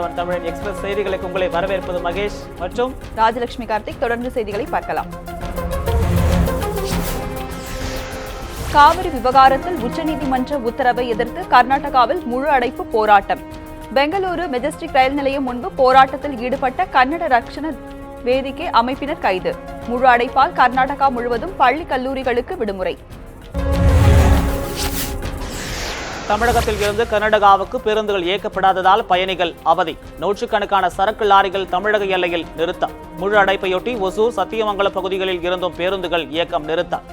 7 தமிழன் எக்ஸ்பிரஸ் செய்திகளுக்கு உங்களை வரவேற்பது மகேஷ் மற்றும் ராஜலட்சுமி கார்த்திக். தொடர்ந்து செய்திகளை பார்க்கலாம். காவிரி விவகாரத்தில் உச்சநீதிமன்ற உத்தரவை எதிர்த்து கர்நாடகாவில் முழு அடைப்பு போராட்டம். பெங்களூரு மெஜஸ்டிக் ரயில் நிலையம் முன்பு போராட்டத்தில் ஈடுபட்ட கன்னட ரக்ஷண வேதிக்கை அமைப்பினர் கைது. முழு அடைப்பால் கர்நாடகா முழுவதும் பள்ளி கல்லூரிகளுக்கு விடுமுறை. தமிழகத்தில் இருந்து கர்நாடகாவுக்கு பேருந்துகள் இயக்கப்படாததால் பயணிகள் அவதி. நூற்றுக்கணக்கான சரக்கு லாரிகள் தமிழக எல்லையில் நிறுத்தம். முழு அடைப்பையொட்டி ஒசூர், சத்தியமங்கலம் பகுதிகளில் இருந்தும் பேருந்துகள் இயக்கம் நிறுத்தம்.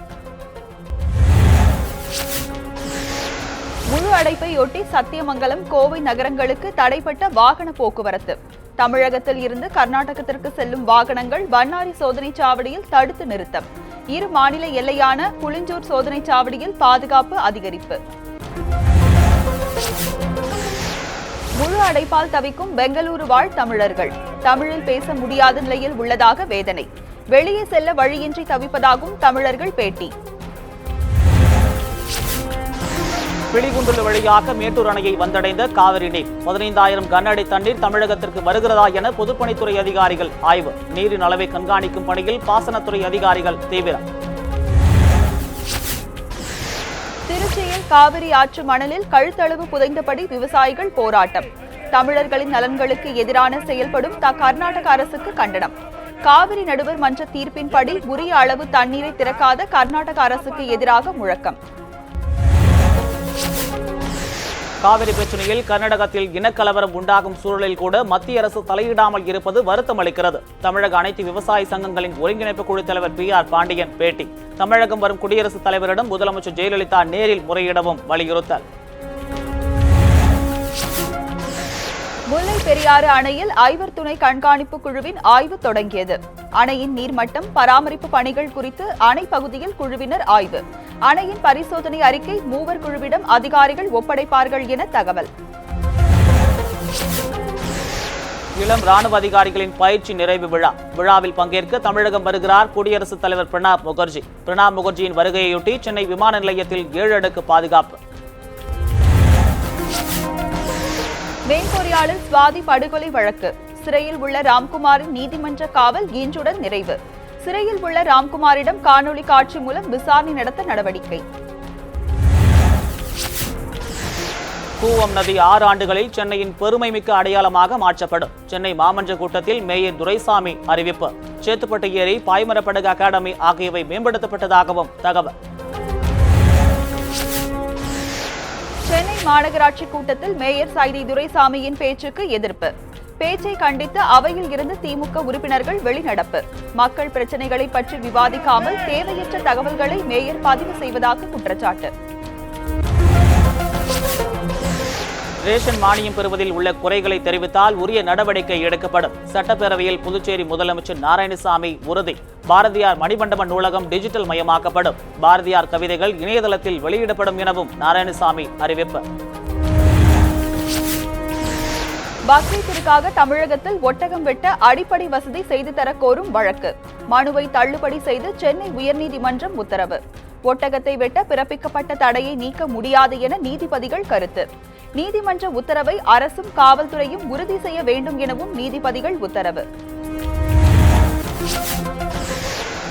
முழு அடைப்பையொட்டி சத்தியமங்கலம், கோவை நகரங்களுக்கு தடைப்பட்ட வாகன போக்குவரத்து. தமிழகத்தில் இருந்து கர்நாடகத்திற்கு செல்லும் வாகனங்கள் வண்ணாரி சோதனை சாவடியில் தடுத்து நிறுத்தம். இரு மாநில எல்லையான புளிஞ்சூர் சோதனை சாவடியில் பாதுகாப்பு அதிகரிப்பு. முழு அடைப்பால் தவிக்கும் பெங்களூரு வாழ் தமிழர்கள். தமிழில் பேச முடியாத நிலையில் உள்ளதாக வேதனை. வெளியே செல்ல வழியின்றி தவிப்பதாகவும் தமிழர்கள் பேட்டி. பிலிகுண்டுலு வழியாக மேட்டூர் அணையை வந்தடைந்த காவிரி நீர் 15,000 கன அடி தண்ணீர் தமிழகத்திற்கு வருகிறதா என பொதுப்பணித்துறை அதிகாரிகள் ஆய்வு. நீரின் அளவை கண்காணிக்கும் பணியில் பாசனத்துறை அதிகாரிகள் தீவிரம். திருச்சியில் காவிரி ஆற்று மணலில் கழுத்தளவு புதைந்தபடி விவசாயிகள் போராட்டம். தமிழர்களின் நலன்களுக்கு எதிரான செயல்படும் கர்நாடக அரசுக்கு கண்டனம். காவிரி நடுவர் மன்ற தீர்ப்பின்படி உரிய அளவு தண்ணீரை திறக்காத கர்நாடக அரசுக்கு எதிராக முழக்கம். காவிரி பிரச்சனையில் கர்நாடகத்தில் இனக்கலவரம் உண்டாகும் சூழலில் கூட மத்திய அரசு தலையிடாமல் இருப்பது வருத்தம் அளிக்கிறது. தமிழக அனைத்து விவசாய சங்கங்களின் ஒருங்கிணைப்பு குழு தலைவர் PR பாண்டியன் பேட்டி. தமிழகம் வரும் குடியரசுத் தலைவரிடம் முதலமைச்சர் ஜெயலலிதா நேரில் முறையிடவும் வலியுறுத்தல். முல்லை பெரியாறு அணையில் ஐவர் துணை கண்காணிப்பு குழுவின் ஆய்வு தொடங்கியது. அணையின் நீர்மட்டம், பராமரிப்பு பணிகள் குறித்து அணை பகுதியில் குழுவினர் ஆய்வு. அணையின் பரிசோதனை அறிக்கை மூவர் குழுவிடம் அதிகாரிகள் ஒப்படைப்பார்கள் என தகவல். இளம் ராணுவ அதிகாரிகளின் பயிற்சி நிறைவு விழாவில் பங்கேற்க தமிழகம் வருகிறார் குடியரசுத் தலைவர் பிரணாப் முகர்ஜி. பிரணாப் முகர்ஜியின் வருகையொட்டி சென்னை விமான நிலையத்தில் 7 அடுக்கு பாதுகாப்பு. மேல்கொரியாவில் சுவாதி படுகொலை வழக்கு. சிறையில் உள்ள ராம்குமாரின் நீதிமன்ற காவல் இன்றுடன் நிறைவு. சிறையில் உள்ள ராம்குமாரிடம் காணொலி காட்சி மூலம் விசாரணை நடத்த நடவடிக்கை. கூவம் நதி 6 ஆண்டுகளில் சென்னையின் பெருமைமிக்க அடையாளமாக மாற்றப்படும். சென்னை மாமன்ற கூட்டத்தில் மேயர் துரைசாமி அறிவிப்பு. சேத்துப்பட்டு ஏரி, பாய்மரப்படகு அகாடமி ஆகியவை மேம்படுத்தப்பட்டதாகவும் தகவல். சென்னை மாநகராட்சி கூட்டத்தில் மேயர் சைதை துரைசாமியின் பேச்சுக்கு எதிர்ப்பு. பேச்சை கண்டித்து அவையில் இருந்து திமுக உறுப்பினர்கள் வெளிநடப்பு. மக்கள் பிரச்சனைகளை பற்றி விவாதிக்காமல் தேவையற்ற தகவல்களை மேயர் பதிவு செய்வதாக குற்றச்சாட்டு. ரேஷன் மானியம் பெறுவதில் உள்ள குறைகளை தெரிவித்தால் உரிய நடவடிக்கை எடுக்கப்படும். சட்டப்பேரவையில் புதுச்சேரி முதலமைச்சர் நாராயணசாமி உறுதி. பாரதியார் மணிமண்டப நூலகம் டிஜிட்டல் மயமாக்கப்படும். பாரதியார் கவிதைகள் இணையதளத்தில் வெளியிடப்படும் எனவும் நாராயணசாமி அறிவிப்பு. பக்ரீத்திற்காக தமிழகத்தில் ஒட்டகம் வெட்ட அடிப்படை வசதி செய்து தர கோரும் வழக்கு. மனுவை தள்ளுபடி செய்து சென்னை உயர்நீதிமன்றம் உத்தரவு. ஒட்டகத்தை வெட்ட பிறப்பிக்கப்பட்ட தடையை நீக்க முடியாது என நீதிபதிகள் கருத்து. நீதிமன்ற உத்தரவை அரசும் காவல்துறையும் உறுதி செய்ய வேண்டும் எனவும் நீதிபதிகள் உத்தரவு.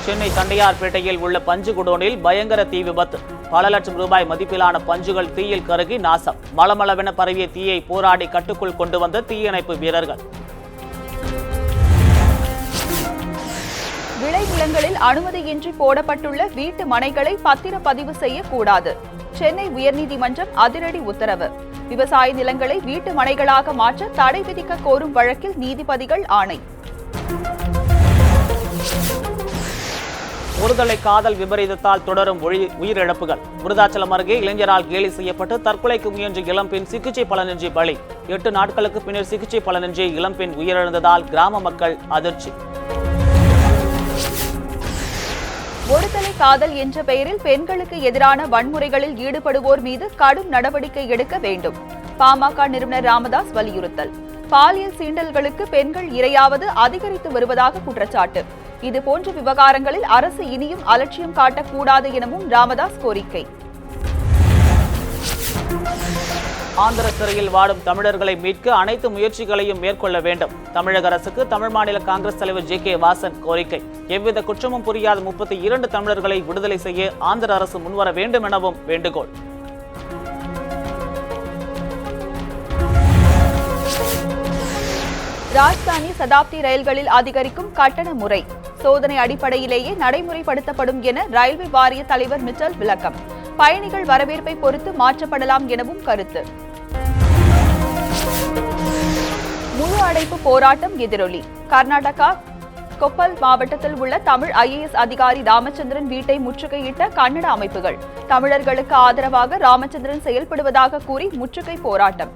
சென்னை தண்டையார்பேட்டையில் உள்ள பஞ்சு குடோனில் பயங்கர தீ விபத்து. பல லட்சம் ரூபாய் மதிப்பிலான பஞ்சுகள் தீயில் கருகி நாசம். மளமளவென பரவிய தீயை போராடி கட்டுக்குள் கொண்டு வந்த தீயணைப்பு வீரர்கள். விளைநிலங்களில் அனுமதியின்றி போடப்பட்டுள்ள வீட்டு மனைகளை பத்திரப்பதிவு செய்யக்கூடாது. சென்னை உயர்நீதிமன்றம் அதிரடி உத்தரவு. விவசாய நிலங்களை வீட்டு மனைகளாக மாற்ற தடை விதிக்க கோரும் வழக்கில் நீதிபதிகள் ஆணை. ஒருதலை காதல் விபரீதத்தால் தொடரும் உயிரிழப்புகள். விருதாச்சலம் அருகே இளைஞரால் கேலி செய்யப்பட்டு தற்கொலைக்கு முயன்ற இளம்பெண் சிகிச்சை பலனின்றி பலி. 8 நாட்களுக்கு பின்னர் சிகிச்சை பலனின்றி இளம்பெண் உயிரிழந்ததால் கிராம மக்கள் அதிர்ச்சி. ஒருதலை காதல் என்ற பெயரில் பெண்களுக்கு எதிரான வன்முறைகளில் ஈடுபடுவோர் மீது கடும் நடவடிக்கை எடுக்க வேண்டும். பாமக நிறுவனர் ராமதாஸ் வலியுறுத்தல். பாலியல் சீண்டல்களுக்கு பெண்கள் இரையாவது அதிகரித்து வருவதாக குற்றச்சாட்டு. இதுபோன்ற விவகாரங்களில் அரசு இனியும் அலட்சியம் காட்டக்கூடாது எனவும் ராமதாஸ் கோரிக்கை. ஆந்திர சிறையில் வாடும் தமிழர்களை மீட்க அனைத்து முயற்சிகளையும் மேற்கொள்ள வேண்டும். தமிழக அரசுக்கு தமிழ் மாநில காங்கிரஸ் தலைவர் ஜே வாசன் கோரிக்கை. எவ்வித குற்றமும் புரியாத 32 தமிழர்களை விடுதலை செய்ய ஆந்திர அரசு முன்வர வேண்டும் எனவும் வேண்டுகோள். ராஜ்தானி சதாப்தி ரயில்களில் அதிகரிக்கும் கட்டண முறை சோதனை அடிப்படையிலேயே நடைமுறைப்படுத்தப்படும் என ரயில்வே வாரிய தலைவர் மிட்டல் விளக்கம். பயணிகள் வரவேற்பை பொறுத்து மாற்றப்படலாம் எனவும் கருத்து. முழு அடைப்பு போராட்டம் எதிரொலி. கர்நாடகா கொப்பல் மாவட்டத்தில் உள்ள தமிழ் IAS அதிகாரி ராமச்சந்திரன் வீட்டை முற்றுகையிட்ட கன்னட அமைப்புகள். தமிழர்களுக்கு ஆதரவாக ராமச்சந்திரன் செயல்படுவதாக கூறி முற்றுகை போராட்டம்.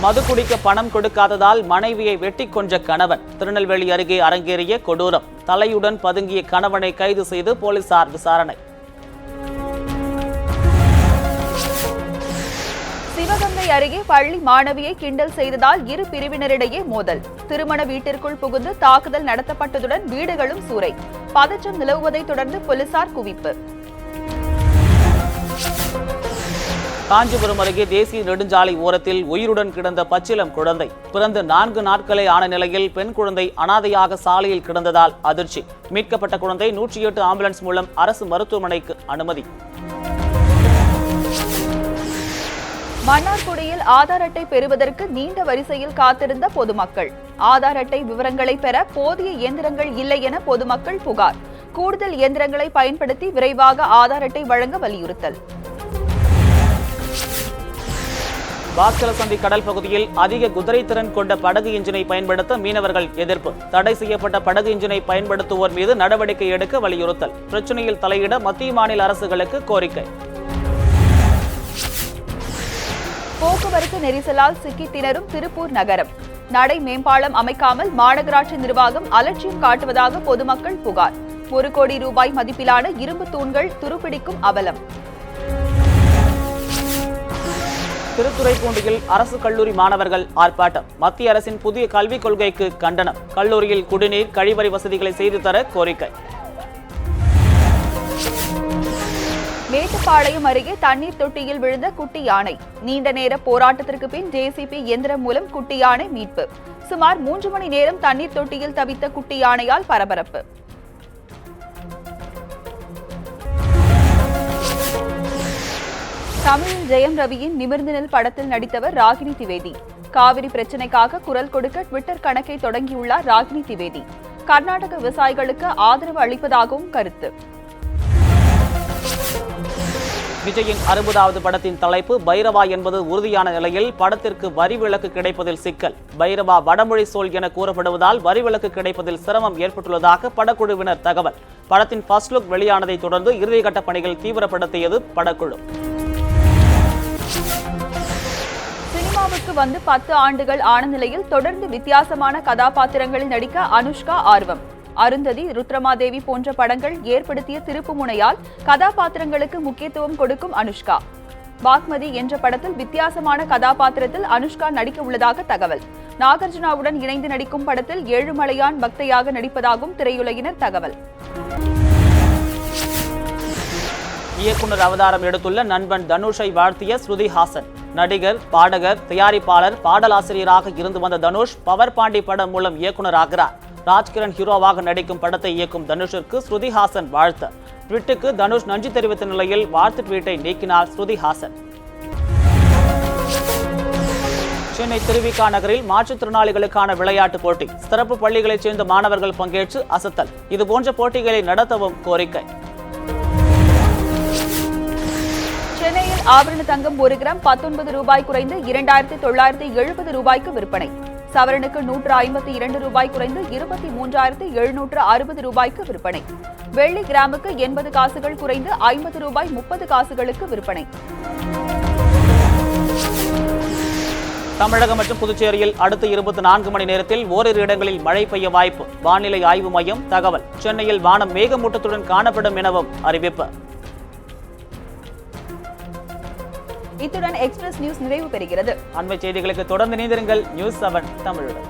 மது குடிக்க பணம் கொடுக்காததால் மனைவியை வெட்டி கொன்ற கணவன். திருநெல்வேலி அருகே அரங்கேறிய கொடூரம். தலையுடன் பதுங்கிய கணவனை கைது செய்து போலீசார் விசாரணை. சிவகங்கை அருகே பள்ளி மாணவியை கிண்டல் செய்ததால் இரு பிரிவினரிடையே மோதல். திருமண வீட்டிற்குள் புகுந்து தாக்குதல் நடத்தப்பட்டதுடன் வீடுகளும் சூறை. பதற்றம் நிலவுவதை தொடர்ந்து போலீசார் குவிப்பு. காஞ்சிபுரம் அருகே தேசிய நெடுஞ்சாலை ஓரத்தில் உயிருடன் கிடந்த பச்சிளம் குழந்தை. பிறந்து 4 நாட்களே ஆன நிலையில் பெண் குழந்தை அனாதையாக சாலையில் கிடந்ததால் அதிர்ச்சி. மீட்கப்பட்ட குழந்தை 108 ஆம்புலன்ஸ் மூலம் அரசு மருத்துவமனைக்கு அனுமதி. மன்னார்குடியில் ஆதார் அட்டை பெறுவதற்கு நீண்ட வரிசையில் காத்திருந்த பொதுமக்கள். ஆதார் அட்டை விவரங்களை பெற போதிய இயந்திரங்கள் இல்லை என பொதுமக்கள் புகார். கூடுதல் இயந்திரங்களை பயன்படுத்தி விரைவாக ஆதார் அட்டை வழங்க வலியுறுத்தல். பாக்சலசந்தி கடல் பகுதியில் அதிக குதிரை திறன் கொண்ட படகு இன்ஜினை பயன்படுத்த மீனவர்கள் எதிர்ப்பு. தடை செய்யப்பட்ட படகு இன்ஜினை பயன்படுத்துவோர் மீது நடவடிக்கை எடுக்க வலியுறுத்தல். பிரச்சனையில் தலையிட மத்திய மாநில அரசுகளுக்கு கோரிக்கை. போக்குவரத்து நெரிசலால் சிக்கி திணறும் திருப்பூர் நகரம். நடை மேம்பாலம் அமைக்காமல் மாநகராட்சி நிர்வாகம் அலட்சியம் காட்டுவதாக பொதுமக்கள் புகார். 1 கோடி ரூபாய் மதிப்பிலான இரும்பு தூண்கள் துருப்பிடிக்கும் அவலம். திருத்துறைப்பூண்டியில் அரசு கல்லூரி மாணவர்கள் ஆர்ப்பாட்டம். மத்திய அரசின் புதிய கல்விக் கொள்கைக்கு கண்டனம். கல்லூரியில் குடிநீர் கழிவறை வசதிகளை செய்து தர கோரிக்கை. மேட்டுப்பாளையம் அருகே தண்ணீர் தொட்டியில் விழுந்த குட்டி யானை. நீண்ட நேர போராட்டத்திற்கு பின் JCB இயந்திரம் மூலம் குட்டி யானை மீட்பு. சுமார் 3 மணி நேரம் தண்ணீர் தொட்டியில் தவித்த குட்டி யானையால் பரபரப்பு. தமிழில் ஜெயம் ரவியின் நிமிர்ந்து நெல் படத்தில் நடித்தவர் ராகினி திவேதி. காவிரி பிரச்சினைக்காக குரல் கொடுக்க ட்விட்டர் கணக்கை தொடங்கியுள்ளார் ராகினி திவேதி. கர்நாடக விவசாயிகளுக்கு ஆதரவு அளிப்பதாகவும் கருத்து. விஜயின் 60வது படத்தின் தலைப்பு பைரவா என்பது உறுதியான நிலையில் படத்திற்கு வரி விலக்கு கிடைப்பதில் சிக்கல். பைரவா வடமொழி சொல் என கூறப்படுவதால் வரி விலக்கு கிடைப்பதில் சிரமம் ஏற்பட்டுள்ளதாக படக்குழுவினர் தகவல். படத்தின் ஃபர்ஸ்ட் லுக் வெளியானதை தொடர்ந்து இறுதிக்கட்ட பணிகள் தீவிரப்படுத்தியது படக்குழு. சினிமாவுக்கு வந்து 10 ஆண்டுகள் ஆன நிலையில் தொடர்ந்து வித்தியாசமான கதாபாத்திரங்களில் நடிக்க அனுஷ்கா ஆர்வம். அருந்ததி, ருத்ரமாதேவி போன்ற படங்கள் ஏற்படுத்திய திருப்புமுனையால் கதாபாத்திரங்களுக்கு முக்கியத்துவம் கொடுக்கும் அனுஷ்கா. பாக்மதி என்ற படத்தில் வித்தியாசமான கதாபாத்திரத்தில் அனுஷ்கா நடிக்க உள்ளதாக தகவல். நாகார்ஜுனாவுடன் இணைந்து நடிக்கும் படத்தில் ஏழுமலையான் பக்தையாக நடிப்பதாகவும் திரையுலகினர் தகவல். இயக்குனர் அவதாரம் எடுத்துள்ள நண்பன் தனுஷை வாழ்த்திய ஸ்ருதி ஹாசன். நடிகர், பாடகர், தயாரிப்பாளர், பாடலாசிரியராக இருந்து வந்த தனுஷ் பவர் பாண்டி படம் மூலம் இயக்குனர் ஆகிறார். ராஜ்கிரண் ஹீரோவாக நடிக்கும் படத்தை இயக்கும் தனுஷிற்கு ஸ்ருதி ஹாசன் வாழ்த்து. ட்விட்டுக்கு தனுஷ் நன்றி தெரிவித்த நிலையில் வாழ்த்து ட்வீட்டை நீக்கினார் ஸ்ருதி ஹாசன். சென்னை திருவிக நகரில் மாற்றுத்திறனாளிகளுக்கான விளையாட்டுப் போட்டி. சிறப்பு பள்ளிகளைச் சேர்ந்த மாணவர்கள் பங்கேற்று அசத்தல். இதுபோன்ற போட்டிகளை நடத்தவும் கோரிக்கை. சென்னையில் ஆபரண தங்கம் 1 கிராம் 19 ரூபாய் குறைந்து 2970 ரூபாய்க்கு விற்பனை. சவரனுக்கு 152 ரூபாய் குறைந்து 23,760 ரூபாய்க்கு விற்பனை. வெள்ளி கிராமுக்கு 80 காசுகள் குறைந்து 50 ரூபாய் 30 காசுகளுக்கு விற்பனை. தமிழகம் மற்றும் புதுச்சேரியில் அடுத்த 24 மணி நேரத்தில் ஓரிரு இடங்களில் மழை பெய்ய வாய்ப்பு. வானிலை ஆய்வு மையம் தகவல். சென்னையில் வானம் மேகமூட்டத்துடன் காணப்படும் எனவும் அறிவிப்பு. இத்துடன் எக்ஸ்பிரஸ் நியூஸ் நிறைவு பெறுகிறது. அண்மை செய்திகளுக்கு தொடர்ந்து இணைந்திருங்கள் நியூஸ் 7 தமிழுடன்.